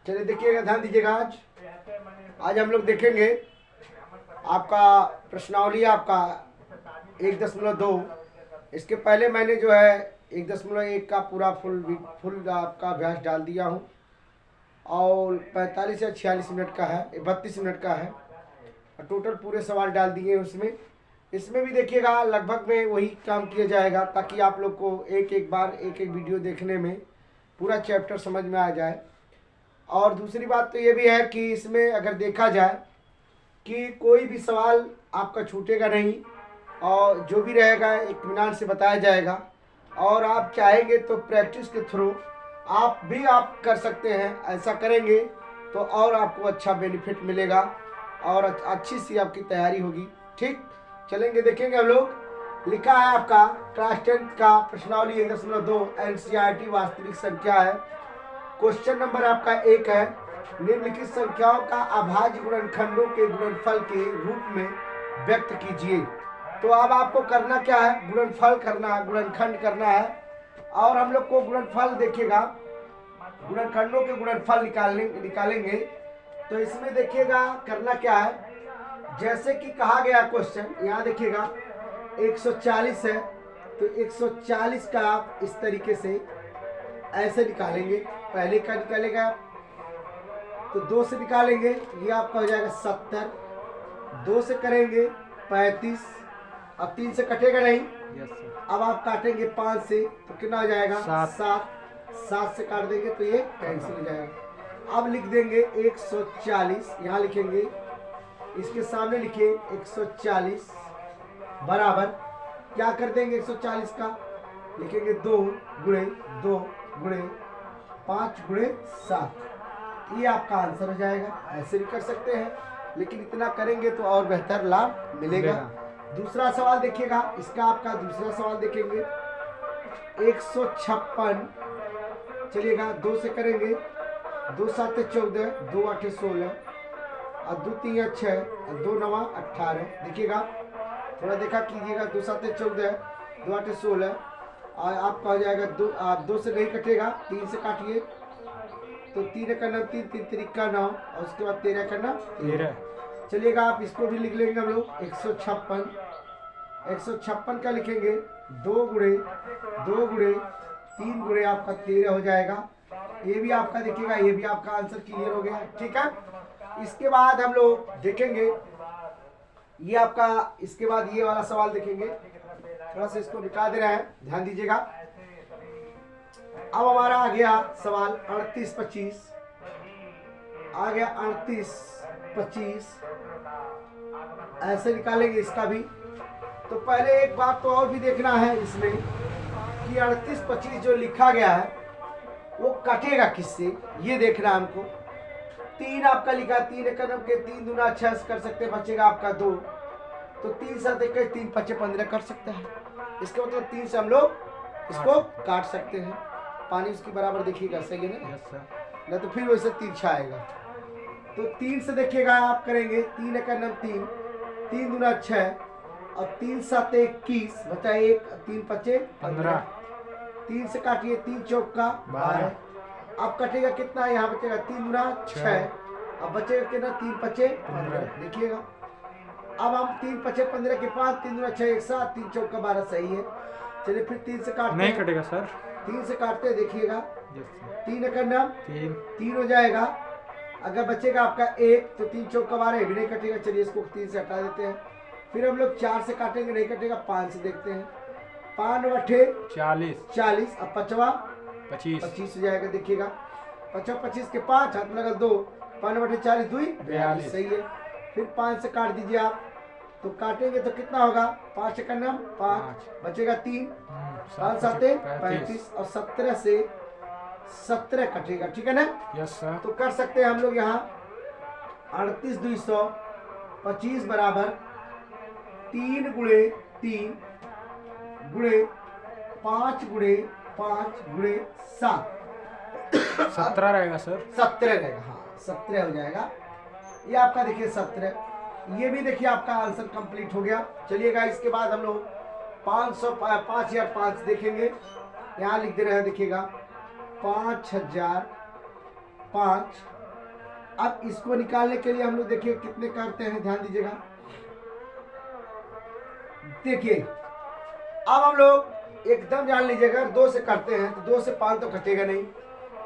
चलिए देखिएगा, ध्यान दीजिएगा। आज हम लोग देखेंगे आपका प्रश्नावली आपका 1.2। इसके पहले मैंने जो है 1.1 का पूरा फुल आपका अभ्यास डाल दिया हूँ और 45 या 46 मिनट का है, 32 मिनट का है। टोटल पूरे सवाल डाल दिए हैं उसमें। इसमें भी देखिएगा लगभग में वही काम किया जाएगा ताकि आप लोग को एक एक बार एक एक वीडियो देखने में पूरा चैप्टर समझ में आ जाए। और दूसरी बात तो ये भी है कि इसमें अगर देखा जाए कि कोई भी सवाल आपका छूटेगा नहीं और जो भी रहेगा इत्मीनान से बताया जाएगा। और आप चाहेंगे तो प्रैक्टिस के थ्रू आप कर सकते हैं। ऐसा करेंगे तो और आपको अच्छा बेनिफिट मिलेगा और अच्छी सी आपकी तैयारी होगी। ठीक, चलेंगे देखेंगे हम लोग। लिखा है आपका क्लास 10 का प्रश्नावली 1.2 एनसीईआरटी वास्तविक संख्या है। क्वेश्चन नंबर आपका 1 है, निम्नलिखित संख्याओं का अभाज्य गुणनखंडों के गुणनफल के रूप में व्यक्त कीजिए। तो अब आपको करना क्या है, गुणनफल करना है, गुणनखंड करना है। और हम लोग को गुणनफल देखिएगा, गुणनखंडों के गुणनफल निकालेंगे। तो इसमें देखिएगा करना क्या है, जैसे कि कहा गया क्वेश्चन, यहाँ देखिएगा 140 है तो 140 का आप इस तरीके से ऐसे निकालेंगे। पहले का निकालेगा तो 2 से निकालेंगे, ये आपका हो जाएगा 70। 2 से करेंगे 35, अब 3 से कटेगा नहीं। अब आप काटेंगे 5 से तो कितना हो जाएगा 7। 7 से काट देंगे तो ये कैंसिल हो जाएगा। अब लिख देंगे 140, यहाँ लिखेंगे, इसके सामने लिखिए 140 बराबर क्या कर देंगे 140 का, लिखेंगे 2 गुणे 2 गुणे 5 गुणे 7। ये आपका आंसर हो जाएगा। ऐसे भी कर सकते हैं लेकिन इतना करेंगे तो और बेहतर लाभ मिलेगा। दूसरा सवाल देखिएगा, इसका आपका दूसरा सवाल देखेंगे 156। चलिएगा 2 से करेंगे, 2 7 14, 2 8 16 और 2 3 6 और 2 9 18। देखिएगा थोड़ा देखा कीजिएगा, 2 7 14, 2 8 16 और आपका हो जाएगा 2 से नहीं कटेगा, 3 से काटिए तो 3 का 9, 3 3 3 का 9 और उसके बाद 13 का 9 13। चलिएगा आप इसको भी लिख लेंगे हम लोग 156। 156 का लिखेंगे 2 गुणे 3 गुणे आपका 13 हो जाएगा। ये भी आपका देखिएगा, ये भी आपका आंसर क्लियर हो गया। ठीक है, इसके बाद हम लोग देखेंगे ये आपका, इसके बाद ये वाला सवाल देखेंगे। थोड़ा सा इसको निकाल दे रहा है, ध्यान दीजिएगा। अब हमारा आ गया सवाल 38 25, आ गया 38 25। ऐसे निकालेंगे इसका भी। तो पहले एक बात तो और भी देखना है इसमें कि 38 25 जो लिखा गया है वो कटेगा किससे, ये देखना है हमको। 3 आपका लिखा, 3 कदम के 3 दूना 6 कर सकते हैं, बचेगा आपका 2। तो 3 7 21, 3 5 15 कर सकते हैं। इसका मतलब 3 से हम लोग इसको काट सकते हैं। पानी उसकी बराबर देखिएगा, सही है ना? नहीं तो फिर वैसे 3 आएगा। तो 3 से देखिएगा आप करेंगे, 3 कदम 3, 3 दूना 6 और 3 7 21, बचा 1, 3 5 15। 3 से काटिए, 3 चौक का 12। अब कटेगा कितना, यहाँ बचेगा 3 दूना 6, अब बचेगा कितना 3 5 15। देखिएगा अब हम 3 5 15 के 5, 3 दूना 6 1 7, 3 चौक का 12 सही है। चलिए फिर 3 से काटते नहीं कटेगा सर, 3 से काटते हैं, देखिएगा 3 करना 3 हो जाएगा। अगर बचेगा आपका 1 तो 3 चौक का 12 भी नहीं कटेगा। चलिए इसको 3 से हटा देते हैं। फिर हम लोग 4 से काटेंगे, नहीं कटेगा। 5 से देखते हैं, 5 बटे 40 अब 5 25 हो जाएगा। देखिएगा 5 25 के 5 हाथ में लगा 2, 5 बटे 40 2 42 सही है। फिर 5 से काट दीजिए आप, तो काटेंगे तो कितना होगा, 5 का नाम 5, बचेगा 3, 5 7 35 और 17 से 17 कटेगा। ठीक है ना? Yes sir. तो कर सकते हैं हम लोग यहाँ 38 225 बराबर 3 गुणे 3 गुणे 5 गुणे 5 गुणे 7, 17 रहेगा सर। 17 रहेगा, हाँ 17 हो जाएगा। ये आपका देखिए 17, ये भी देखिए आपका आंसर कंप्लीट हो गया। चलिएगा इसके बाद हम लोग 5005 देखेंगे। यहाँ लिख दे रहे हैं, देखिएगा 5000 5। अब इसको निकालने के लिए हम लोग देखिए कितने करते हैं, ध्यान दीजिएगा। देखिए अब हम लोग एकदम जान लीजिएगा, 2 से करते हैं तो 2 से 5 तो कटेगा नहीं।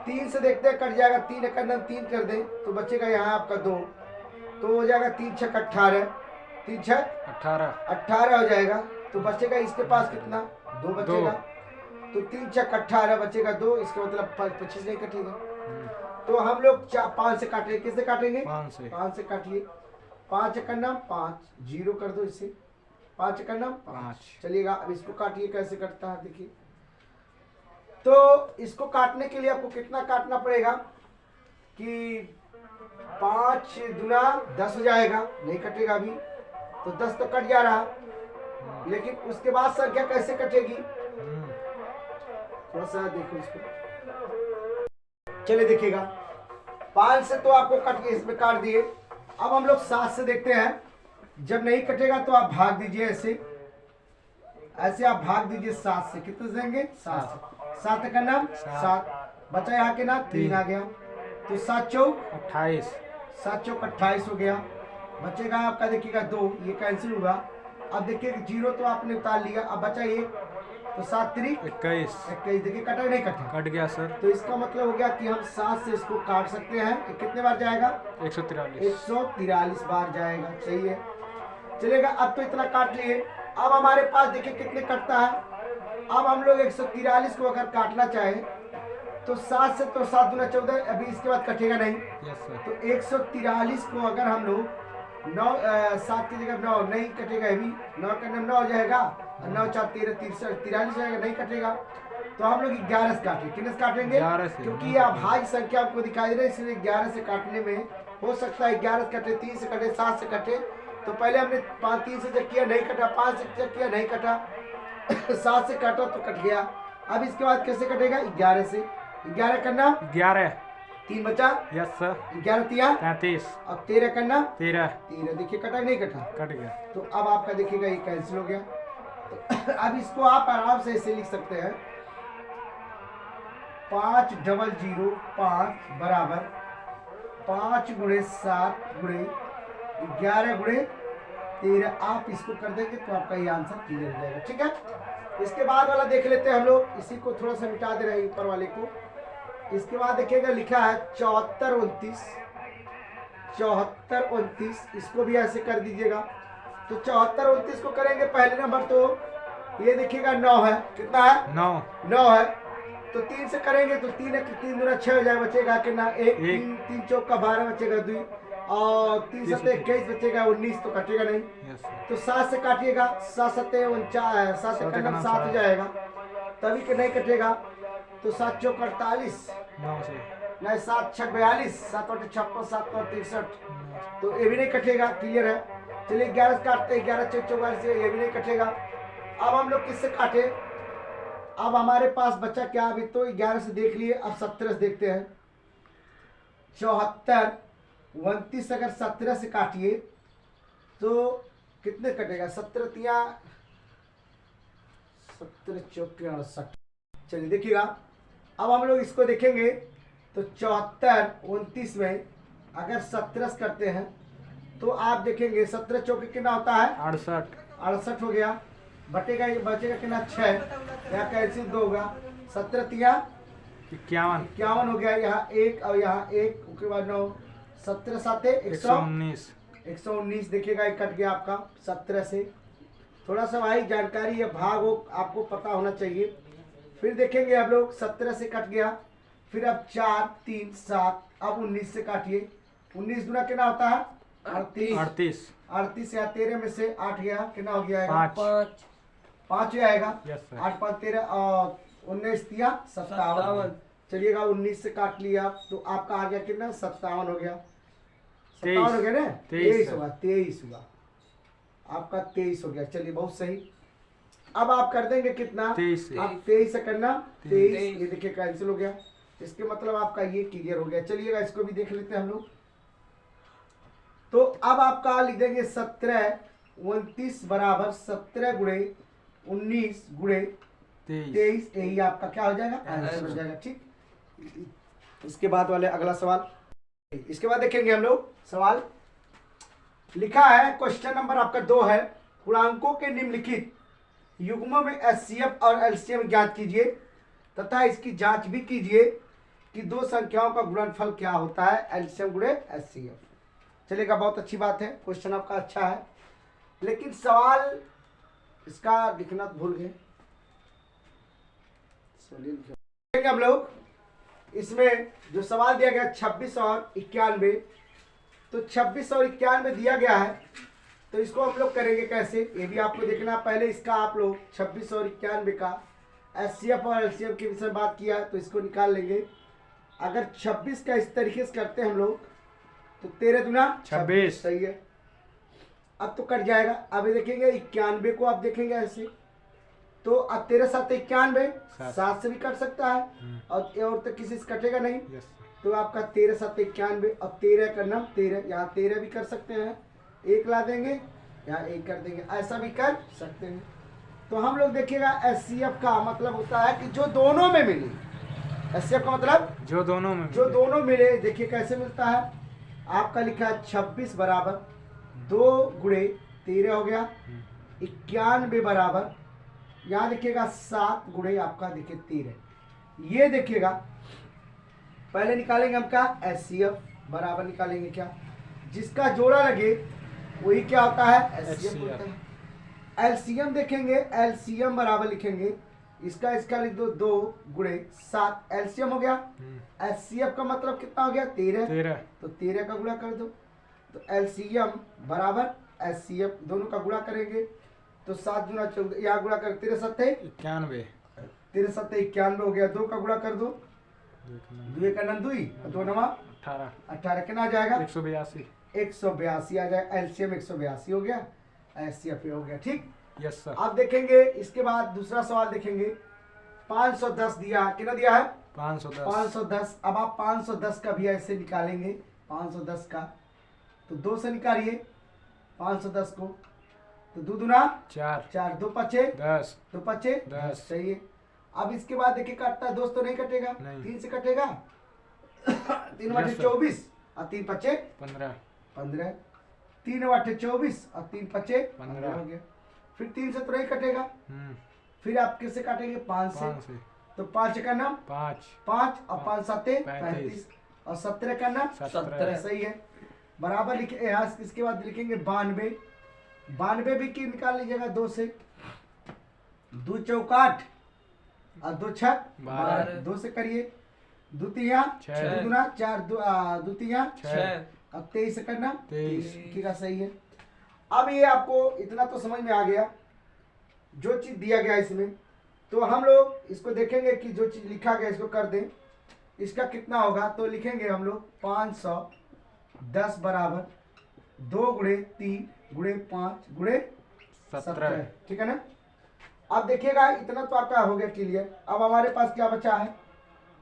3 से देखते हैं कट जाएगा, 3 एकम 3 कर दें तो बचेगा यहाँ आपका 2, तो हो जाएगा 3 छक 18, 3 छक 18 हो जाएगा। तो बचेगा इसके पास कितना, 2 बचेगा। तो 3 छक 18 बचेगा 2, इसका मतलब 25 नहीं कटेगा। तो हम लोग 5 से काटेंगे, किससे काटेंगे, 5 से काटिए। 5 एकम 5, 0 कर दो इससे, 5 एकम 5। चलिएगा अब इसको काटिए, कैसे कटता है देखिए। तो इसको काटने के लिए आपको कितना काटना पड़ेगा कि 5 दूना 10 हो जाएगा, नहीं कटेगा अभी, तो 10 तो कट जा रहा, लेकिन उसके बाद संख्या कैसे कटेगी, थोड़ा सा देखो इसको। चलिए देखिएगा, 5 से तो आपको कट के इसमें काट दिए। अब हम लोग 7 से देखते हैं। जब नहीं कटेगा तो आप भाग दीजिए, ऐसे ऐसे आप भाग दीजिए 7 से। कितने देंगे, 7 से। 7 का नाम 7 बचा, यहाँ के नाम 3 आ गया, तो 7 चौक 28, 7 चौक 28 हो गया। बचेगा आपका देखिएगा 2, ये कैंसिल हुआ। अब देखिए 0 तो आपने उतार लिया, अब बचा ये, तो 7 3 21, देखिए कटा नहीं कटा, कट गया सर। तो इसका मतलब हो गया कि हम 7 से इसको काट सकते हैं। कितने बार जाएगा, 143 बार जाएगा, सही है। चलेगा, अब तो इतना काट लिए। अब हमारे पास देखिए कितने कटता है। अब हम लोग 143 को अगर काटना चाहे तो 7 से, तो 7 दूना 14, अभी इसके बाद कटेगा नहीं। तो 143 को अगर हम लोग 7 की जगह 9 नहीं कटेगा, अभी 9 का 9 हो जाएगा, 9 4 13 43 जाएगा, नहीं कटेगा। तो हम लोग 11 से काटेंगे। कितने से काटेंगे, क्योंकि ये अभाज्य संख्या आपको दिखाई दे रही है, इसलिए 11 से काटने में हो सकता है 11 से कटे, 3 से कटे, 7 से कटे। तो पहले हमने 3 से चेक किया, नहीं कटा, 5 से चेक किया, नहीं कटा, 7 से काटा तो कट गया। अब इसके बाद कैसे कटेगा, 11 से। 11 करना 11, 3 बचा, यस सर। 11 तिया 33, अब 13 करना 13, देखिए कटा नहीं कटा, कट गया। तो अब आपका देखिएगा ये कैंसिल हो गया। तो अब इसको आप आराम से ऐसे लिख सकते हैं, 5005 बराबर 5 गुणे 7 गुणे 11 गुणे 13। आप इसको कर देंगे तो आपका ये आंसर क्लियर हो जाएगा, ठीक है। इसके बाद वाला देख लेते हैं हम लोग, इसी को थोड़ा सा मिटा दे रहे हैं ऊपर वाले को। इसके बाद देखिएगा लिखा है 74 29, इसको भी ऐसे कर दीजिएगा। तो 74 29 को करेंगे, पहले नंबर तो ये देखिएगा 9 है, कितना है, 9 है। तो 3 से करेंगे तो 3 दूना 6 हो जाएगा, बचेगा कितना, 1 3 चौक का 12 बचेगा 2, और 3 7 21 बचेगा 19, तो कटेगा नहीं। तो 7 से काटिएगा, 7 7 49, 7 से कटना 7 हो जाएगा, तभी के नहीं कटेगा। तो 7 चौक 48, 9 से नहीं 7 6 42, 7 8 56, 7 9 63, तो ये भी नहीं कटेगा, क्लियर है। चलिए 11 से काटते हैं, 11 6 44 से, ये भी नहीं कटेगा। अब हम लोग किससे काटे, अब हमारे पास बचा क्या, अभी तो 11 से देख लिए, अब 17 से देखते हैं। 74 29 अगर 17 से काटिए तो कितने कटेगा, 17 तिया 17 चौक 68। चलिए देखिएगा, अब हम लोग इसको देखेंगे तो 74 29 में अगर 17 से करते हैं तो आप देखेंगे 17 चौक कितना होता है, 68 हो गया, बटेगा ये बचेगा कितना 6, यहाँ कैंसिल 2 होगा, 17 तिया 51 हो गया, यहाँ 1 और यहाँ 1, उसके बाद 9, 17 7 119 देखिएगा, ये कट गया आपका 17 से। थोड़ा सा भाई जानकारी या भाग हो आपको पता होना चाहिए। फिर देखेंगे हम लोग 17 से कट गया, फिर अब 4 3 7, अब 19 से काटिए। 19 दूना कितना होता है, 38 या 13 में से 8 गया, कितना हो गया, 5 आएगा, 8 5 13 और 19 तिया 57। चलिएगा 19 से काट लिया तो आपका आ गया कितना, 57 हो गया, 57 हो गया ना, 23 हुआ आपका, 23 हो गया। चलिए बहुत सही। अब आप कर देंगे कितना, 23 से करना 23, ये देखिए कैंसिल हो गया, इसके मतलब आपका ये क्लियर हो गया। चलिएगा इसको भी देख लेते हैं हम लोग। तो अब आपका लिख देंगे 17 29 बराबर 17 गुणे 19 गुणे 23, यही आपका क्या हो जाएगा, आंसर हो जाएगा, ठीक। इसके बाद वाले अगला सवाल, इसके बाद देखेंगे हम लोग सवाल लिखा है। क्वेश्चन नंबर आपका 2 है, पूर्णांकों के निम्नलिखित युग्मों में एचसीएफ और एलसीएम ज्ञात कीजिए तथा इसकी जांच भी कीजिए कि दो संख्याओं का गुणनफल क्या होता है, एलसीएम गुणे एचसीएफ। चलेगा, बहुत अच्छी बात है, क्वेश्चन आपका अच्छा है, लेकिन सवाल इसका लिखना भूल गए। चलिए हम लोग इसमें जो सवाल दिया गया 26 और 91, तो 26 और 91 दिया गया है, तो इसको हम लोग करेंगे कैसे, ये भी आपको देखना। पहले इसका आप लोग 26 और 91 का एचसीएफ और एलसीएम के विषय में बात किया, तो इसको निकाल लेंगे। अगर 26 का इस तरीके से करते हैं हम लोग, तो 13 दूना 26 सही है। अब तो कट जाएगा। अब ये देखेंगे 91 को आप देखेंगे ऐसे, तो अब 13 7 91, 7 से भी कट सकता है, और तो किसी से कटेगा नहीं। तो आपका 13 7 91, अब 13 का नाम 13, यहाँ 13 भी कर सकते हैं, 1 ला देंगे, यहाँ 1 कर देंगे, ऐसा भी कर सकते हैं। तो हम लोग देखिएगा एचसीएफ का मतलब होता है कि जो दोनों में मिले, एचसीएफ का मतलब जो दोनों मिले। देखिए कैसे मिलता है, आपका लिखा है 26 बराबर 2 गुणे 13 हो गया, 91 बराबर यहाँ देखिएगा 7 गुणे आपका देखिए 13। ये देखिएगा पहले निकालेंगे हम क्या, एचसीएफ बराबर निकालेंगे क्या, जिसका जोड़ा लगे वही क्या होता है, एचसीएफ होता है। एलसीएम देखेंगे, एलसीएम बराबर लिखेंगे, इसका लिख दो 2 गुणे 7, एलसीएम हो गया। एचसीएफ का मतलब कितना हो गया, 13, तो 13 का गुणा कर दो, तो एलसीएम बराबर एचसीएफ, दोनों का गुणा करेंगे तो 7 गुना 14, यहाँ गुणा कर 13 7 91, 13 7 91 हो गया। 2 का गुणा कर दो, 2 का नम 2, 2 नमा 18, कितना आ जाएगा, 182 आ जाएगा। एलसीएम 182 हो गया, एचसीएफ हो गया। ठीक, यस सर। आप देखेंगे इसके बाद दूसरा सवाल देखेंगे, 510 दिया, कितना दिया है, 510। अब आप 510 का भी ऐसे निकालेंगे, 510 का तो 2 से निकालिए 510 को, तो 2 दूना 4, 2 पचे 10, 2 पचे 10, सही है। अब इसके बाद देखिए कटता है, दोस्तों नहीं कटेगा, 3 से कटेगा, 3 बटे 24 और 3 पचे 15, 3 बटे 24 और 3 पचे 15 हो गया। फिर 3 से तो नहीं कटेगा, फिर आप किससे काटेंगे, 5 से, तो 5 का नाम 5 और 5 7 35 और 17 का नाम 17, सही है। बराबर लिखे यहाँ, इसके बाद लिखेंगे 92 भी की निकाल लीजिएगा 2 से, 2 चौकाट और 2 छक 12, 2 से करिए, 2 तिया 6, 2 दूना 4, 2 तिया 6 और 23 करना 23 का सही है। अब ये आपको इतना तो समझ में आ गया जो चीज दिया गया इसमें, तो हम लोग इसको देखेंगे कि जो चीज लिखा गया इसको कर दें, इसका कितना होगा, तो लिखेंगे हम लोग 510 बराबर 2 गुणे 3 गुणे 5 गुणे 17, ठीक है ना। अब देखिएगा इतना तो आपका हो गया क्लियर। अब हमारे पास क्या बचा है,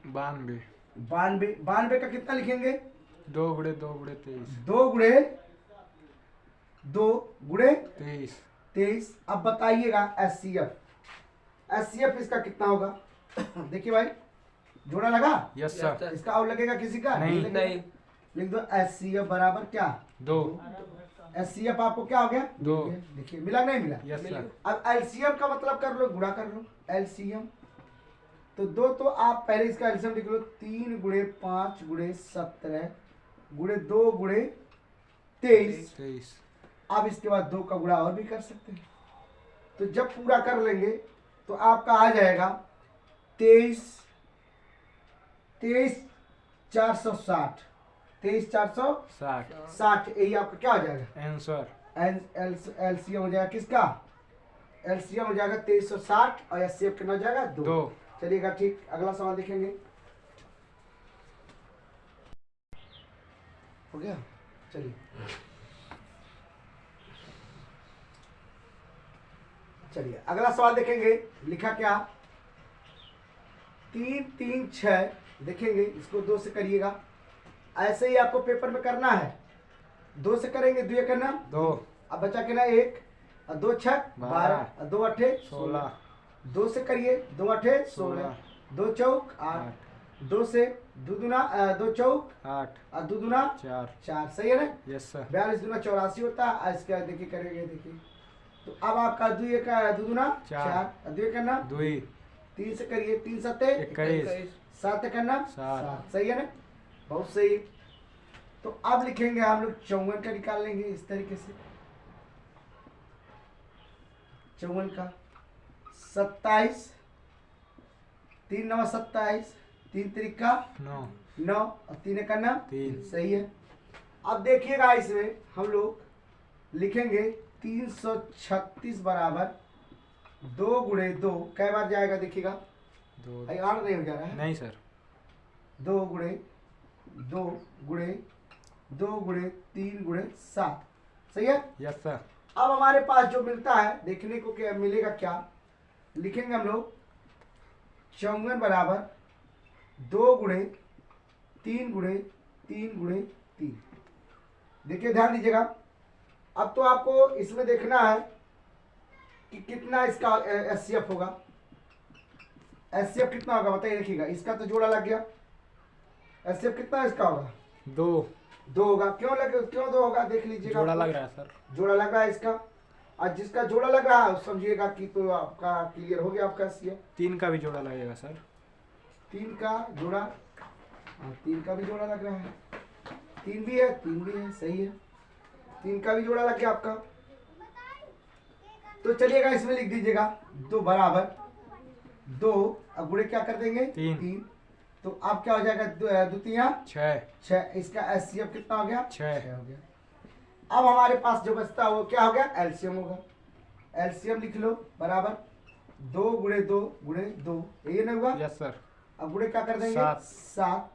92 का कितना लिखेंगे, 2 गुणे 2 गुणे 23, 2 गुणे 2 गुणे 23। अब बताइएगा एचसीएफ इसका कितना होगा, देखिए भाई जोड़ा लगा, यस सर। इसका और लगेगा किसी का नहीं। लिख दो एचसीएफ बराबर क्या, 2। एचसीएफ आपको क्या हो गया, 2। देखिए मिला नहीं मिला, यस सर। अब एलसीएम का मतलब कर लो, गुणा कर लो, एलसीएम तो 2, तो आप पहले इसका एलसीएम लिख लो, 3 गुणे 5 गुणे 17 गुणे 2 गुणे 23। अब इसके बाद 2 का गुणा और भी कर सकते हैं, तो जब पूरा कर लेंगे तो आपका आ जाएगा 23 460, 23 460, यही आपका क्या हो जाएगा आंसर। एलसीएम हो जाएगा किसका, एलसीएम हो जाएगा 2360 और एचसीएफ कितना हो जाएगा 2। चलिएगा ठीक, अगला सवाल देखेंगे, हो गया। चलिए अगला सवाल देखेंगे, लिखा क्या, 3 3 6 देखेंगे, इसको 2 से करिएगा, ऐसे ही आपको पेपर में करना है, 2 से करेंगे, 2 करना 2, अब बचा के ना 1 और 2 छक 12 और 2 अठे 16, 2 से करिए, 2 अठे 16, 2 चौक 8, 2 से 2 दूना 2 चौक 8 और 2 दूना 4 4, सही है ना। यस सर 42 दूना 84 होता है। इसका देखिए करेंगे, देखिए तो अब आपका 2 का 2 दूना 4 और 2 करना 2 3 से करिए, 3 सत्ते 21 7 करना 7 सही है ना, बहुत सही। तो अब लिखेंगे हम लोग 54 का निकाल लेंगे इस तरीके से। 54 का 27, 3 9 27, 3 त्रिका 9 9 और 3 करना 3 सही है। अब देखिएगा इसमें हम लोग लिखेंगे 336 बराबर 2 गुणे 2 कै बार जाएगा देखिएगा, 2 भाई 8 नहीं हो जा रहा है। नहीं सर 2 गुणे 2 गुणे 2 गुणे 3 गुणे 7, सही है। यस सर अब हमारे पास जो मिलता है देखने को क्या मिलेगा, क्या लिखेंगे हम लोग 54 बराबर 2 गुणे 3 गुणे 3 गुणे 3। देखिए ध्यान दीजिएगा, अब तो आपको इसमें देखना है कि कितना इसका एचसीएफ होगा। एचसीएफ कितना होगा बताइए, देखिएगा इसका तो जोड़ा लग गया, एचसीएफ कितना इसका होगा 2 होगा। क्यों 2 होगा देख लीजिएगा, जोड़ा लग रहा है सर जोड़ा लग रहा है इसका। और जिसका जोड़ा लग रहा है समझिएगा कि तो आपका क्लियर हो गया आपका एचसीएफ। 3 का भी जोड़ा लगेगा सर 3 का जोड़ा, हाँ 3 का भी जोड़ा लग रहा है, 3 भी है 3 भी है, सही है, 3 का भी जोड़ा लग गया आपका। तो चलिएगा इसमें लिख दीजिएगा 2 बराबर 2, अब गुणे क्या कर देंगे 3 तो अब क्या हो जाएगा 2 तिया 6 इसका एचसीएफ कितना हो गया 6 हो गया। अब हमारे पास जो बचता है वो क्या हो गया एलसीएम होगा। एलसीएम लिख लो बराबर 2 गुणे 2 गुणे 2, ये नहीं हुआ। यस सर अब गुणे क्या कर देंगे 7,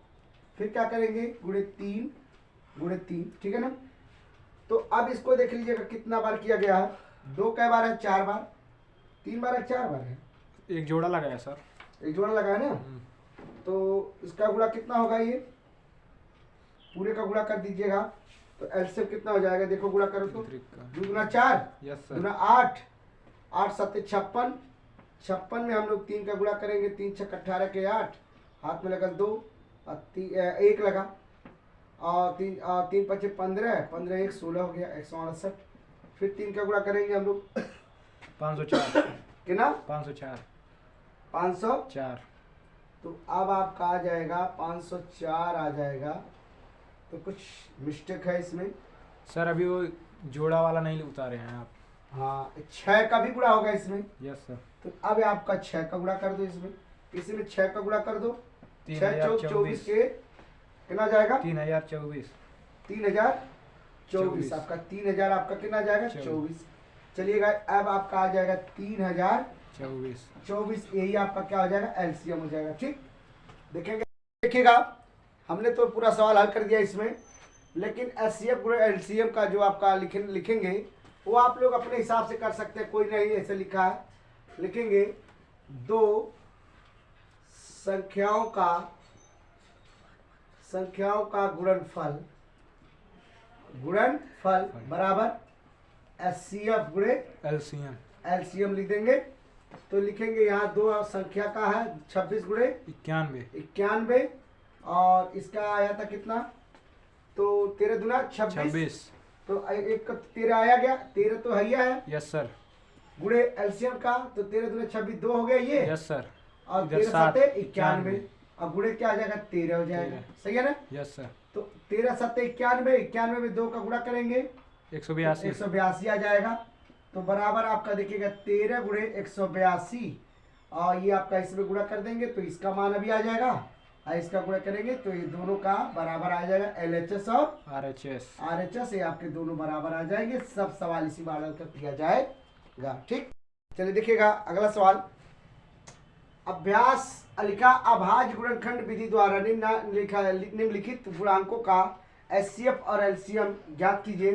फिर क्या करेंगे गुणे 3 गुणे 3, ठीक है ना। तो अब इसको देख लीजिएगा कितना बार किया गया है, 2 कै बार है 4 बार, 3 बार है 4 बार है, एक जोड़ा लगाया सर एक जोड़ा लगा है ना। तो इसका गुणा कितना होगा, ये पूरे का गुणा कर दीजिएगा तो एलसीएम कितना हो जाएगा, देखो गुणा करो तो 2 गुना 4 यस सर गुना 8, 8 7 56, 56 में हम लोग 3 का गुणा करेंगे, 3 6 18 के 8, हाथ में लगा 2 और 1 लगा और 3 5 15, 15 1 16 हो गया 168। फिर 3 का गुणा करेंगे हम लोग 504 कितना 504 504, तो अब आपका आ जाएगा 504 आ जाएगा। तो कुछ मिस्टेक है इसमें सर अभी वो जोड़ा वाला नहीं उतारे हैं आप। हाँ 6 का भी गुणा होगा इसमें, यस सर तो अब आपका 6 का गुणा कर दो इसमें, इसमें 6 का गुणा कर दो, 6 चौक 24 के कितना जाएगा 3024 3024, आपका 3000 आपका कितना जाएगा 24। चलिएगा अब आपका आ जाएगा 3024, यही आपका क्या हो जाएगा एलसीएम हो जाएगा। ठीक देखेंगे, देखिएगा हमने तो पूरा सवाल हल कर दिया इसमें, लेकिन एचसीएफ गुणे एलसीएम का जो आपका लिखेंगे वो आप लोग अपने हिसाब से कर सकते हैं, कोई नहीं ऐसे लिखा है। लिखेंगे 2 संख्याओं का गुणनफल बराबर एचसीएफ गुणे एलसीएम लिख देंगे। तो लिखेंगे यहाँ 2 संख्या का है 26 गुणे 91 और इसका आया था कितना, तो 13 दूना 26, तो एक का 13 आया गया, 13 तो है यस सर गुणे एलसीएम का, तो 13 दूना 26 2 हो गया ये, यस सर और 13 7 91 और गुणे क्या आ जाएगा 13 हो जाएगा, सही है ना। यस सर तो 13 7 91 में 2 का गुणा करेंगे 182 आ जाएगा। तो बराबर आपका देखिएगा 13 गुणे 182 और ये आपका इसमें गुणा कर देंगे तो इसका मान अभी आ जाएगा, और इसका गुणा करेंगे तो ये दोनों का बराबर आ जाएगा एलएचएस और आरएचएस, ये आपके दोनों बराबर आ जाएंगे। सब सवाल इसी मॉडल का किया जाएगा। ठीक, चलिए देखिएगा अगला सवाल। अभ्यास अलिखा अभाज्य गुणनखंड विधि द्वारा निम्नलिखित गुणांकों का एचसीएफ और एलसीएम ज्ञात कीजिए।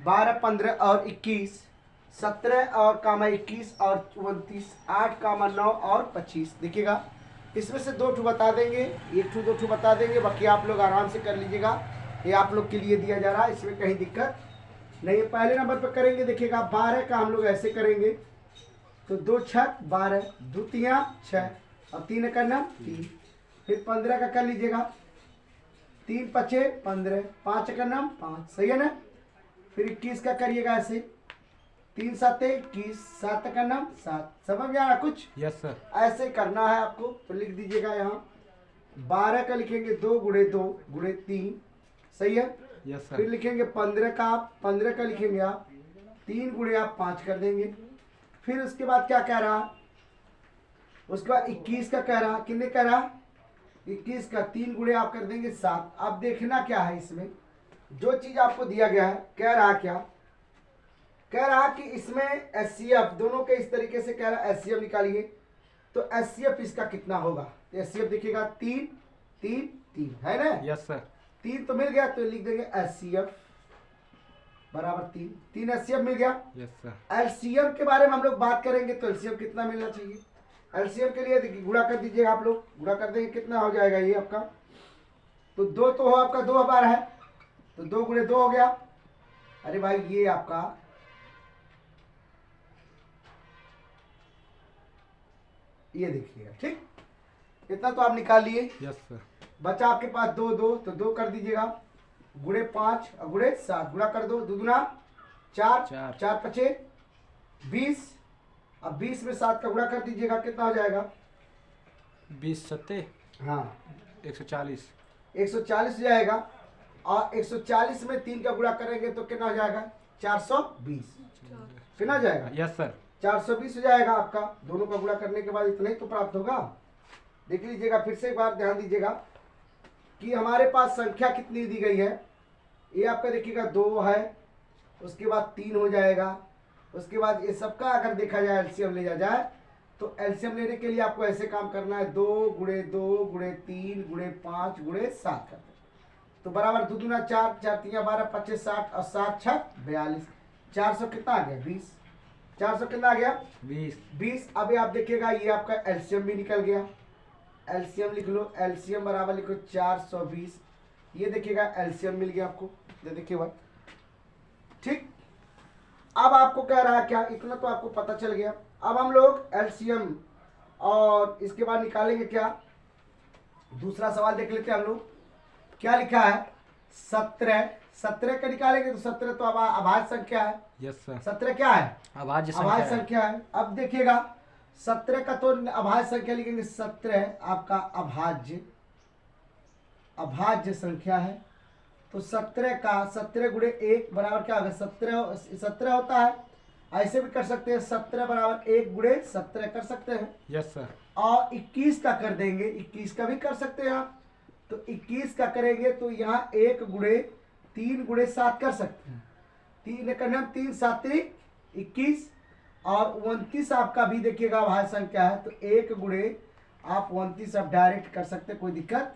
12 15 और 21, 17 और 21 और 29, 8 9 और 25। देखिएगा इसमें से 2 ठू बता देंगे, 1 ठू 2 ठू बता देंगे, बाकी आप लोग आराम से कर लीजिएगा, ये आप लोग के लिए दिया जा रहा है, इसमें कहीं दिक्कत नहीं है। पहले नंबर पर करेंगे, देखिएगा 12 का हम लोग ऐसे करेंगे तो 2 6 12, 2 3 6 और 3 करना 3, फिर 15 का कर लीजिएगा, 3 पचे 15, 5 का नाम 5, सही है ना। फिर 21 का करिएगा ऐसे, 3 7 21, 7 का नाम 7, समझ में आया कुछ? Yes sir. ऐसे करना है आपको, तो लिख दीजिएगा यहाँ 12 का लिखेंगे 2 गुणे 2 गुणे 3, सही है। यस फिर सर। लिखेंगे 15 का, आप 15 का लिखेंगे आप 3 गुणे आप 5 कर देंगे। फिर उसके बाद क्या कह रहा, उसके बाद 21 का कह रहा, कितने कह रहा, 21 का 3 गुणे आप कर देंगे 7। अब देखना क्या है इसमें, जो चीज आपको दिया गया है, कह रहा क्या, कह रहा कि इसमें एचसीएफ दोनों के इस तरीके से कह रहा एचसीएफ निकालिए, तो एचसीएफ इसका कितना होगा, तो एचसीएफ देखिएगा 3 3 3 है ना। Yes sir. 3 तो मिल गया, तो लिख देंगे एचसीएफ बराबर 3, 3 एचसीएफ मिल गया। Yes sir. एलसीएम के बारे में हम लोग बात करेंगे, तो एलसीएम कितना मिलना चाहिए, एलसीएम के लिए देखिए गुणा कर दीजिएगा आप लोग, गुणा कर देंगे कितना हो जाएगा ये आपका, तो 2 तो हो आपका 2 बार है, तो 2 गुणे 2 हो गया। अरे भाई ये आपका ये देखिएगा, ठीक, इतना तो आप निकाल लिए। Yes sir. बचा आपके पास 2 2, तो 2 कर दीजिएगा, गुणे 5 और गुणे 7, गुणा कर दो, 2 दूना 4, 4 पचे 20, अब 20 में 7 का गुणा कर दीजिएगा, कितना हो जाएगा, 20 सत्ते हाँ 140। 140 हो जाएगा, और 140 में 3 का गुणा करेंगे तो कितना हो जाएगा, 420, कितना हो जाएगा, यस सर। 420 हो जाएगा आपका। दोनों का गुणा करने के बाद इतना ही तो प्राप्त होगा। देख लीजिएगा, फिर से एक बार ध्यान दीजिएगा कि हमारे पास संख्या कितनी दी गई है, ये आपका देखिएगा 2 है, उसके बाद 3 हो जाएगा, उसके बाद ये सबका अगर देखा जाए एलसीएम ले जाए, तो एलसीएम लेने के लिए आपको ऐसे काम करना है, 2 गुणे 2 गुणे 3 गुणे 5 गुणे 7 करते, तो बराबर 2 दूना 4, 4 3 12 25 60 और 7 6 42, 400 कितना आ गया 20, 400 कितना आ गया 20। अभी आप देखिएगा ये आपका एलसीएम भी निकल गया, एलसीएम लिख लो, एलसीएम बराबर लिखो 420, ये देखिएगा एलसीएम मिल गया आपको, ये देखिए भाई, ठीक। अब आपको कह रहा है क्या, इतना तो आपको पता चल गया। अब हम लोग एलसीएम और इसके बाद निकालेंगे क्या, दूसरा सवाल देख लेते हैं हम लोग, क्या लिखा है 17, 17 का निकालेंगे, तो 17 तो अभाज्य संख्या है। Yes sir. 17 क्या है, अभाज्य संख्या है। अब देखिएगा 17 का तो अभाज्य संख्या लिखेंगे, 17 आपका अभाज्य संख्या है, तो 17 का 17 गुणे 1 बराबर क्या होगा, 17 होता है, ऐसे भी कर सकते हैं, 17 बराबर 1 गुणे 17 कर सकते हैं। Yes sir. और 21 का कर देंगे, 21 का भी कर सकते हैं आप, तो 21 का करेंगे तो यहाँ 1 गुणे 3 गुणे 7 कर सकते हैं, 3 का नाम 3 7 21, और 29 आपका भी देखिएगा अभाज्य संख्या है, तो 1 गुणे आप 29 आप डायरेक्ट कर सकते हैं, कोई दिक्कत।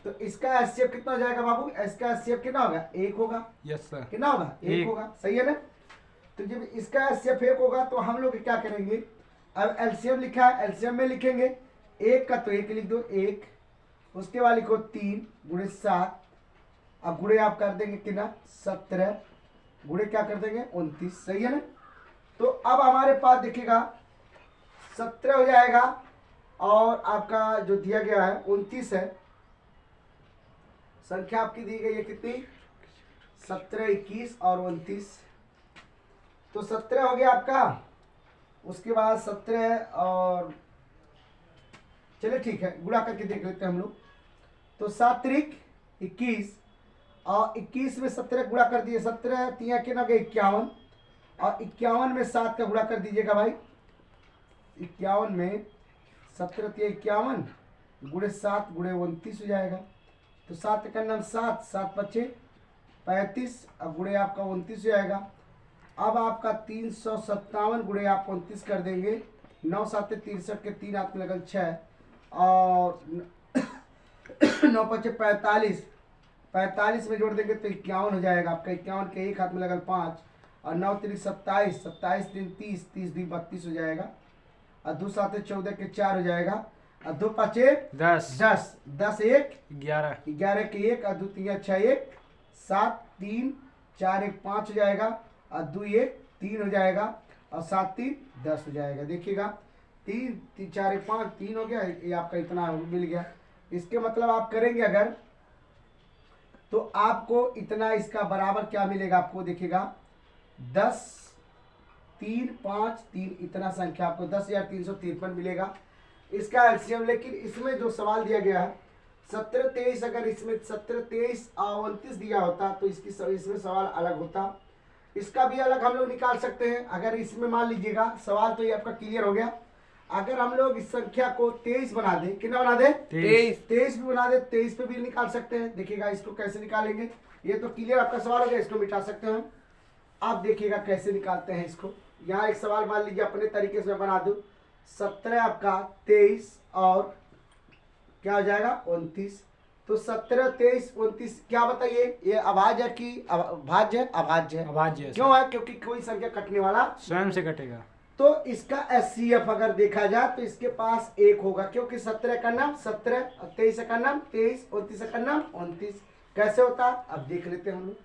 तो इसका एचसीएफ कितना हो जाएगा बाबू, इसका एचसीएफ कितना होगा, 1 होगा। Yes sir. कितना होगा, 1 होगा, सही है ना। तो जब इसका एचसीएफ 1 होगा, तो हम लोग क्या करेंगे, अब एलसीएम लिखा है, एलसीएम में लिखेंगे 1 का तो 1 लिख दो 1, उसके बाद लिखो 3 गुणे 7, अब गुणे आप कर देंगे कितना 17, गुणे क्या कर देंगे 29, सही है ना। तो अब हमारे पास देखिएगा 17 हो जाएगा, और आपका जो दिया गया है 29 है, संख्या आपकी दी गई है कितनी, 17 21 और 29, तो 17 हो गया आपका। उसके बाद 17 और चलिए ठीक है, गुणा करके देख लेते हैं हम लोग, तो 7 त्रिक 21, और 21 में 17 गुणा कर दिए, 17 3 के ना गए 51, और 51 में 7 का गुणा कर दीजिएगा भाई, 51 में 17 3 51 गुणे 7 गुणे 29 हो जाएगा, तो 7 का नाम 7 7 पचे 35, अब गुणे आपका 29 हो जाएगा। अब आपका 357 गुणे आप 29 कर देंगे, 9 7 63 के 3 हाथ में लगल 6, और 9 पचे 45, 45 में जोड़ देंगे तो 51 हो जाएगा आपका, 51 के 1 हाथ में लगल 5, और 9 3 27, 27 3 30, 30 2 32 हो जाएगा, और 2 7 14 के 4 हो जाएगा, और 2 5 10 10 10 1 11 11 के 1, और 2 3 6 1 7 3 4 1 5 हो जाएगा, और 2 1 3 हो जाएगा, और 7 3 10 हो जाएगा। देखिएगा 3 3 4 1 5 3 हो गया, ये आपका इतना मिल गया। इसके मतलब आप करेंगे अगर तो आपको इतना इसका बराबर क्या मिलेगा, आपको देखिएगा 10 3 5 3 इतना संख्या आपको 10,353 मिलेगा इसका एलसीएम। लेकिन इसमें जो सवाल दिया गया है 17 23, अगर इसमें 17 23 और 29 दिया होता तो इसमें सवाल अलग होता, इसका भी अलग हम लोग निकाल सकते हैं। अगर इसमें मान लीजिएगा सवाल तो ये आपका क्लियर हो गया। अगर हम लोग इस संख्या को 23 बना दें, कितना बना दें 23 भी बना दें, 23 पे भी निकाल सकते हैं। देखिएगा इसको कैसे निकालेंगे, ये तो क्लियर आपका सवाल हो गया, इसको मिटा सकते हैं। आप देखिएगा कैसे निकालते हैं इसको। यहाँ एक सवाल मान लीजिए अपने तरीके से मैं बना दूं, 17 आपका 23 और क्या हो जाएगा 29, तो 17 23 29 क्या बताइए, ये अभाज्य है कि भाज्य है? अभाज्य है। अभाज्य है क्यों है? क्योंकि कोई संख्या कटने वाला स्वयं से कटेगा। तो इसका एचसीएफ अगर देखा जाए तो इसके पास 1 होगा, क्योंकि 17 का नाम 17, 23 का नाम 23, 29 का नाम 29। कैसे होता अब देख लेते हैं हम लोग।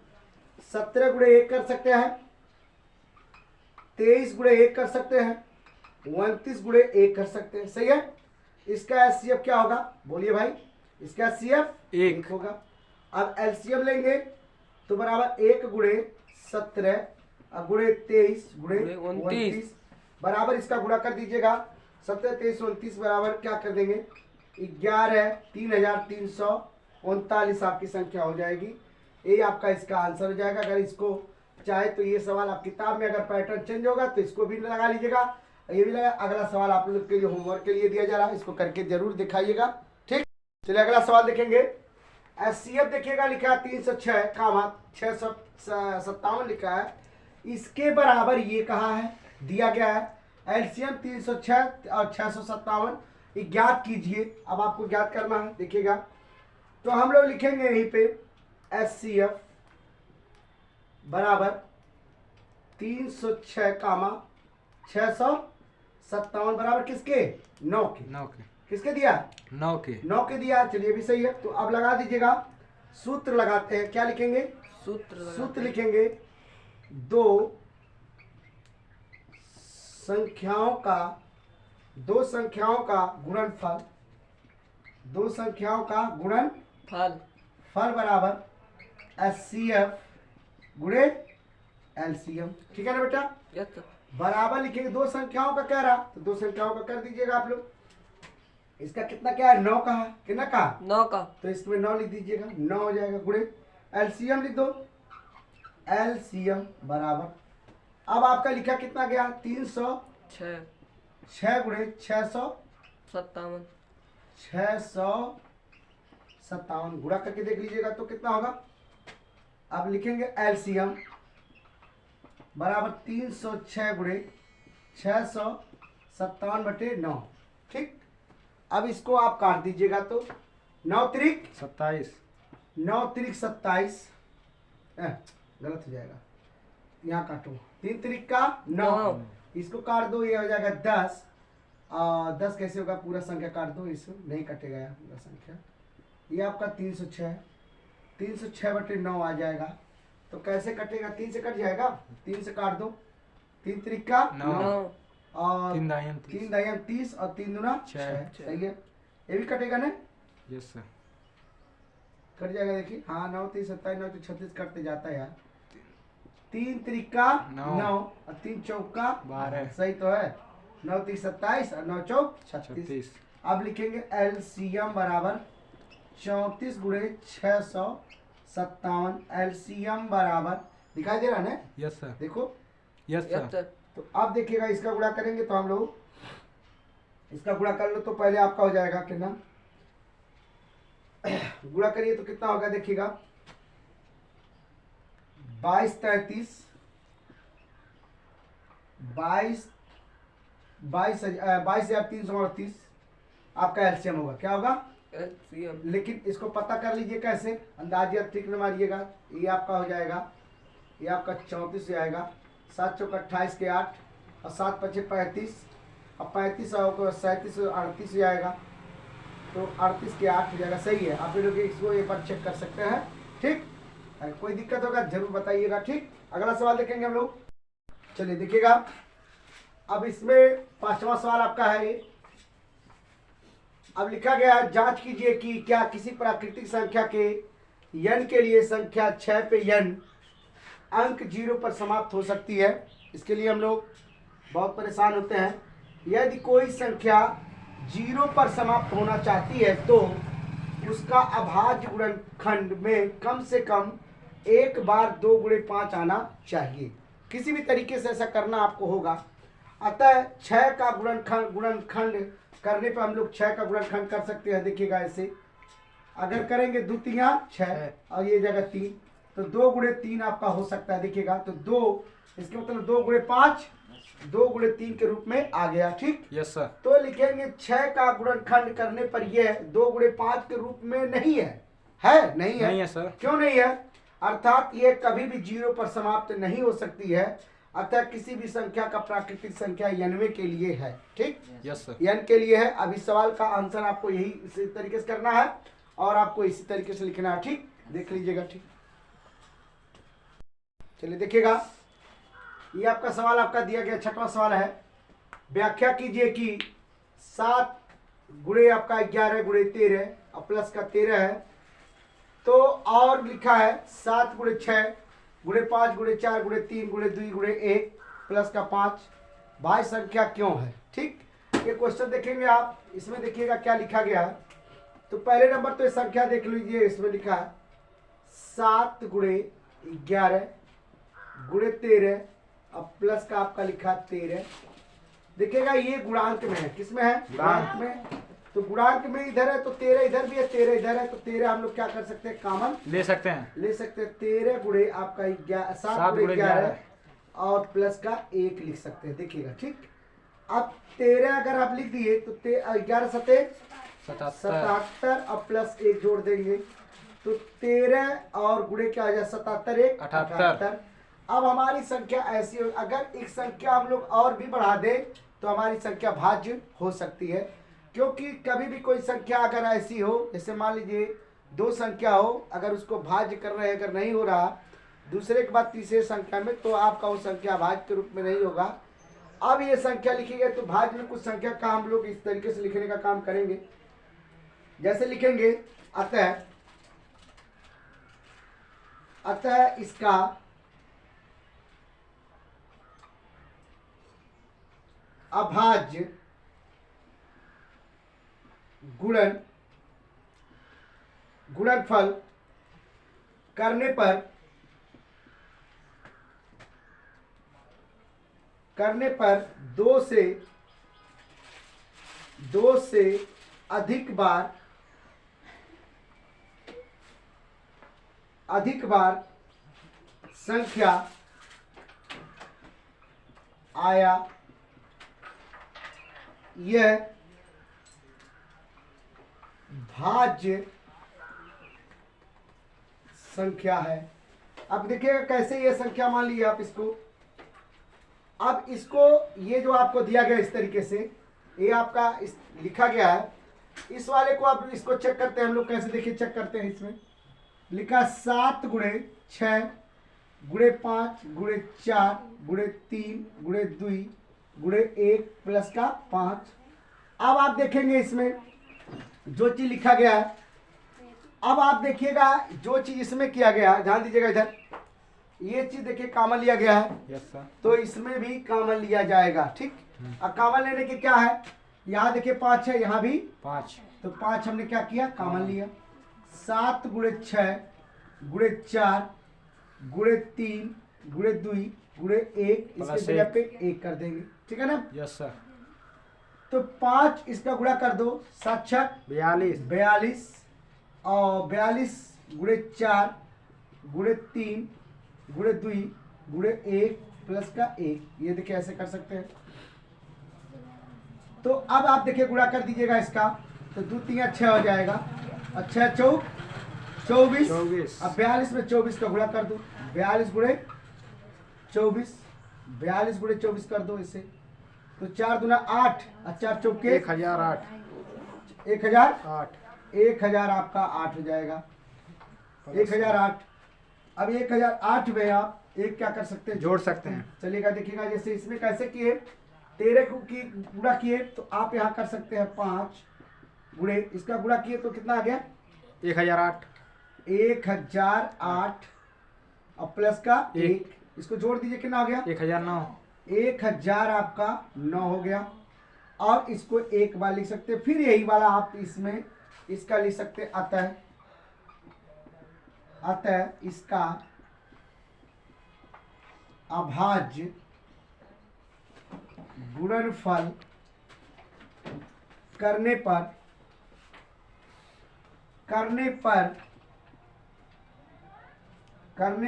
17 गुणे 1 कर सकते हैं, 23 गुणे 1 कर सकते हैं, 29 गुणे 1 कर सकते हैं। सही है। इसका एचसीएफ क्या होगा बोलिए भाई, इसका एचसीएफ 1 होगा। अब एलसीएम लेंगे तो बराबर 1 गुणे 17 गुणे 23 गुणे 29 बराबर इसका गुणा कर दीजिएगा। 17 23 29 बराबर क्या कर देंगे 11 3,339 आपकी संख्या हो जाएगी। ये आपका इसका आंसर हो जाएगा। अगर इसको चाहे तो ये सवाल आप किताब में अगर पैटर्न चेंज होगा तो इसको भी लगा लीजिएगा, ये भी लगा। अगला सवाल आप लोग के लिए होमवर्क के लिए दिया जा रहा है, इसको करके जरूर दिखाइएगा। ठीक, चलिए अगला सवाल देखेंगे। एचसीएफ देखिएगा लिखा है 306 कामा 657 लिखा है, इसके बराबर ये कहा है दिया गया है। एलसीएम 306 और 657 ज्ञात कीजिए। अब आपको ज्ञात करना है, देखिएगा तो हम लोग लिखेंगे यहीं पे एचसीएफ बराबर 306 कामा 657 बराबर किसके 9 के किसके दिया 9 के दिया। चलिए भी सही है। तो अब लगा दीजिएगा, सूत्र लगाते हैं। क्या लिखेंगे सूत्र लिखेंगे, दो संख्याओं का गुणनफल, दो संख्याओं का गुणनफल बराबर एचसीएफ गुणे एलसीएम। ठीक है ना बेटा, बराबर लिखेंगे। दो संख्याओं का कह रहा तो दो संख्याओं का कर दीजिएगा आप लोग। इसका कितना क्या है 9 का है, कितना का 9 का, तो इसमें 9 लिख दीजिएगा, 9 हो जाएगा गुणे एलसीएम लिख दो। एलसीएम बराबर अब आपका लिखा कितना गया 306 गुणे 657 गुणा करके देख लीजिएगा तो कितना होगा। अब लिखेंगे एलसीएम बराबर 306 गुणे 657/9। ठीक, अब इसको आप काट दीजिएगा तो 9 त्रिक 27, 9 त्रिक 27 गलत हो जाएगा, यहाँ काटो 3 त्रिक का 9, इसको काट दो, ये हो जाएगा 10। 10 कैसे होगा, पूरा संख्या काट दो, इसको नहीं कटेगा यार पूरा संख्या। ये आपका 306 306/9 आ जाएगा। तो कैसे कटेगा, 3 से कट जाएगा, 3 से काट दो, 3 त्रिक का 9 और 3 दायम 30 और 3 दूना 6। सही है, ये भी कटेगा ना। यस सर, कट जाएगा। देखिए हाँ 9 30 27 9 36 कटते जाता है यार। 3 त्रिका 9 और 3 चौका 12। सही तो है, 9 30 27 और 9 चौक 36। अब लिखेंगे एलसीएम बराबर 34 गुणे 657। एलसीएम बराबर दिखाई दे रहा है ना। यस सर, देखो यस सर। तो अब देखिएगा इसका गुणा करेंगे तो हम लोग इसका गुणा कर लो तो पहले आपका हो जाएगा कितना, गुणा करिए तो कितना होगा देखिएगा 22 33 22,338 आपका एलसीएम होगा। क्या होगा एलसीएम, लेकिन इसको पता कर लीजिए कैसे, अंदाजिया ट्रिक में मारिएगा। ये आपका हो जाएगा, ये आपका 34 हो जाएगा, 7 चौक 28 के 8 और 7 पचे 35 और 35 और 37 38 हो जाएगा, तो 38 के 8 हो जाएगा। सही है, आप लोग इसको एक बार चेक कर सकते हैं। ठीक, कोई दिक्कत होगा जरूर बताइएगा। ठीक, अगला सवाल देखेंगे हम लोग। चलिए देखिएगा, अब इसमें 5वां सवाल आपका है अब लिखा गया है, जांच कीजिए कि क्या किसी प्राकृतिक संख्या के n के लिए संख्या 6 पे n अंक 0 पर समाप्त हो सकती है। इसके लिए हम लोग बहुत परेशान होते हैं। यदि कोई संख्या 0 पर समाप्त होना चाहती है तो उसका अभाज्य गुणनखंड में कम से कम एक बार 2 गुणे 5 आना चाहिए। किसी भी तरीके से ऐसा करना आपको होगा। अतः 6 का गुणनखंड करने पर हम लोग 6 का गुणनखंड कर सकते हैं। देखिएगा ऐसे, अगर करेंगे 2 तिया 6 और ये जगह 3, तो 2 गुणे 3 आपका हो सकता है। देखिएगा तो 2, इसके मतलब 2 गुणे 5, 2 गुणे 3 के रूप में आ गया। ठीक, यस सर। तो लिखेंगे 6 का गुणनखंड करने पर यह 2 गुणे 5 के रूप में नहीं है। नहीं है, नहीं है सर। क्यों नहीं है? अर्थात ये कभी भी 0 पर समाप्त नहीं हो सकती है। अतः किसी भी संख्या का प्राकृतिक संख्या n के लिए है। ठीक, यस सर। n के लिए है। अब इस सवाल का आंसर आपको यही इसी तरीके से करना है और आपको इसी तरीके से लिखना है। ठीक, देख लीजिएगा। ठीक, चलिए देखिएगा, ये आपका सवाल आपका दिया गया 6वां सवाल है। व्याख्या कीजिए कि 7 गुणे आपका 11 गुणे 13 और प्लस का 13 है। तो और लिखा है 7 गुणे 6 गुणे 5 गुणे 4 गुणे 3 गुणे 2 गुणे 1 प्लस का 5 भाज्य संख्या क्यों है। ठीक, ये क्वेश्चन देखेंगे आप। इसमें देखिएगा क्या लिखा गया है। तो पहले नंबर तो ये संख्या देख लीजिए, इसमें लिखा है 7 गुणे 11 गुणे 13 और प्लस का आपका लिखा 13। देखिएगा ये गुणांक में है। किसमें है? गुणांक में। तो गुणांक में इधर है तो 13 इधर भी है, 13 इधर है, तो 13 हम लोग क्या कर सकते हैं? कॉमन ले सकते हैं। 13 गुणे आपका 7 गुणे 11 और प्लस का 1 लिख सकते हैं। देखिएगा। ठीक, अब 13 अगर आप लिख दिए तो 11 सते 77 और प्लस 1 जोड़ देंगे तो 13 और गुणे क्या हो जाए? 77 1 78। अब हमारी संख्या ऐसी हो, अगर एक संख्या हम लोग और भी बढ़ा दें तो हमारी संख्या भाज्य हो सकती है। क्योंकि कभी भी कोई संख्या अगर ऐसी हो, जैसे मान लीजिए 2 संख्या हो, अगर उसको भाज्य कर रहे हैं, अगर नहीं हो रहा दूसरे के बाद तीसरे संख्या में, तो आपका वो संख्या भाज्य के रूप में नहीं होगा। अब ये संख्या लिखी गई तो भाज्य में कुछ संख्या का हम लोग इस तरीके से लिखने का काम करेंगे। जैसे लिखेंगे अतः इसका अभाज्य गुणनफल करने पर 2 से अधिक बार संख्या आया, यह भाज्य संख्या है। अब देखिएगा कैसे ये संख्या मान लीजिए आप इसको। अब इसको ये जो आपको दिया गया इस तरीके से, ये आपका लिखा गया है। इस वाले को आप इसको चेक करते हैं हम लोग। कैसे देखिए चेक करते हैं। इसमें लिखा 7 गुणे 6 गुणे 5 गुणे 4 गुणे 3 गुणे 2 गुणे 1 प्लस का 5। अब आप देखेंगे इसमें जो चीज लिखा गया है, अब आप देखिएगा जो चीज इसमें किया गया है, ध्यान दीजिएगा इधर, ये चीज देखिए कॉमन लिया गया है। Yes sir. तो इसमें भी कॉमन लिया जाएगा। ठीक, अब कॉमन लेने के क्या है? यहाँ देखिए 5 है, यहाँ भी 5, तो 5 हमने क्या किया? कॉमन लिया। 7 गुणे 6 गुणे 4 गुणे 3 गुणे 2 गुणे 1 इसके जगह पे 1 कर देंगे। ठीक है ना? Yes sir. तो 5 इसका गुणा कर दो, 7 छक 42 और 42 गुणे 4 गुणे 3 गुणे 2 गुणे 1 प्लस का 1। ये देखिए ऐसे कर सकते हैं। तो अब आप देखिए गुणा कर दीजिएगा इसका, तो 2 3 6 हो जाएगा। अच्छा 24 अब 42 में 24 का गुणा कर दो, 42 गुणे 24 42 गुणे 24 कर दो इसे, तो 4 दूना 8 और 4 चौके 1008 1000 आपका 8 हो जाएगा। 1008। अब 1008 में आप एक क्या कर सकते हैं? जोड़ सकते हैं। चलिएगा देखिएगा, जैसे इसमें कैसे किए 13 को की गुणा किए, तो आप यहाँ कर सकते हैं 5 गुणे, इसका गुणा किए तो कितना आ गया 1008। 1008 और प्लस का 1, इसको जोड़ दीजिए कितना हो गया 1009। 1000 आपका 9 हो गया। और इसको एक बार लिख सकते, फिर यही वाला आप इसमें इसका लिख सकते, अतः इसका अभाज्य गुणनफल करने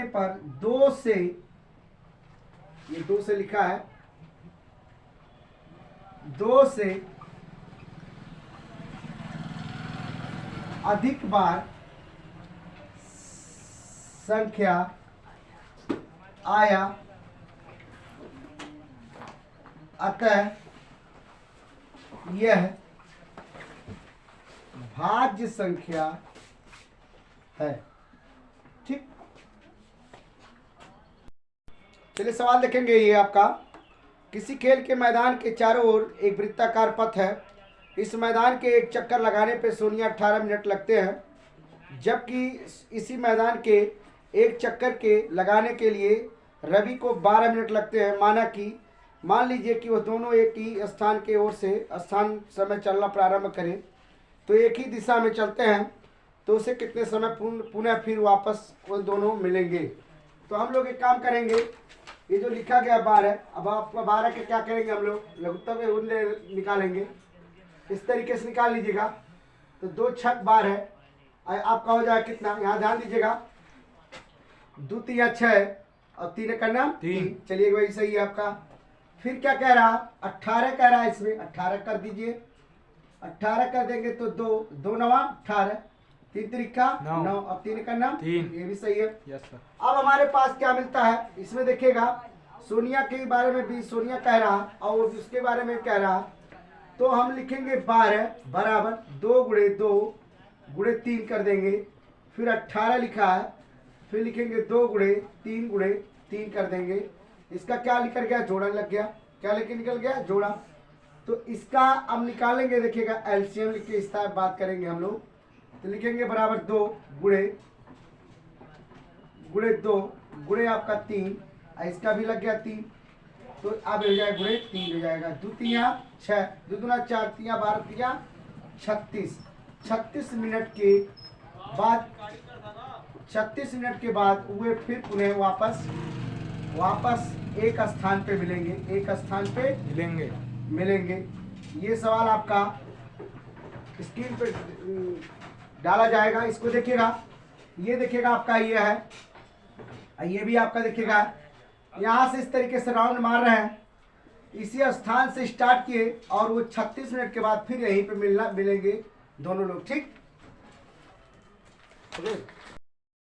पर 2 से, ये 2 से लिखा है, 2 से अधिक बार संख्या आया, अतः यह भाज्य संख्या है। ठीक, चलिए सवाल देखेंगे। ये आपका, किसी खेल के मैदान के चारों ओर एक वृत्ताकार पथ है। इस मैदान के एक चक्कर लगाने पर सोनिया 18 मिनट लगते हैं, जबकि इसी मैदान के एक चक्कर के लगाने के लिए रवि को 12 मिनट लगते हैं। मान लीजिए कि वह दोनों एक ही स्थान के ओर से स्थान समय चलना प्रारंभ करें, तो एक ही दिशा में चलते हैं, तो उसे कितने समय पुनः फिर वापस वो दोनों मिलेंगे। तो हम लोग एक काम करेंगे, ये जो लिखा गया बार है, अब आपका 12 के क्या करेंगे, हम लोग लघुत्तम में उन्हें निकालेंगे, इस तरीके से निकाल लीजिएगा। तो 2 छक 12 है, आपका हो जाएगा कितना, यहाँ ध्यान दीजिएगा, 2 3 6 और 3 का नाम 3। चलिए वही सही है आपका। फिर क्या कह रहा, 18 कह रहा है, इसमें 18 कर दीजिए, 18 कर देंगे तो 2 9 18, 3 त्रिका 9 और 3 का नाम 3, ये भी सही है। Yes sir. अब हमारे पास क्या मिलता है, इसमें देखिएगा सोनिया के बारे में भी सोनिया कह रहा और उसके बारे में कह रहा, तो हम लिखेंगे 12 बराबर 2 गुणे 2 गुणे 3 कर देंगे। फिर 18 लिखा है, फिर लिखेंगे 2 गुणे 3 कर देंगे। इसका क्या निकल गया, जोड़ा लग गया, क्या लेके निकल गया, जोड़ा। तो इसका अब निकालेंगे, देखिएगा एलसीएम लिख के इस तरह बात करेंगे हम लोग। तो लिखेंगे बराबर 2 गुणे 2 गुणे आपका 3, इसका भी लग गया 3, तो अब हो जाएगा गुणे 3 हो जाएगा। 2 3 6, 2 दूना 4, 3 12 3 36। 36 मिनट के बाद वे फिर पुनः वापस एक स्थान पे मिलेंगे। ये सवाल आपका स्क्रीन पे डाला जाएगा, इसको देखिएगा। ये देखिएगा आपका ये है, ये भी आपका देखिएगा, यहाँ से इस तरीके से राउंड मार रहे हैं, इसी स्थान से स्टार्ट किए और वो 36 मिनट के बाद फिर यहीं पे मिलेंगे दोनों लोग। ठीक।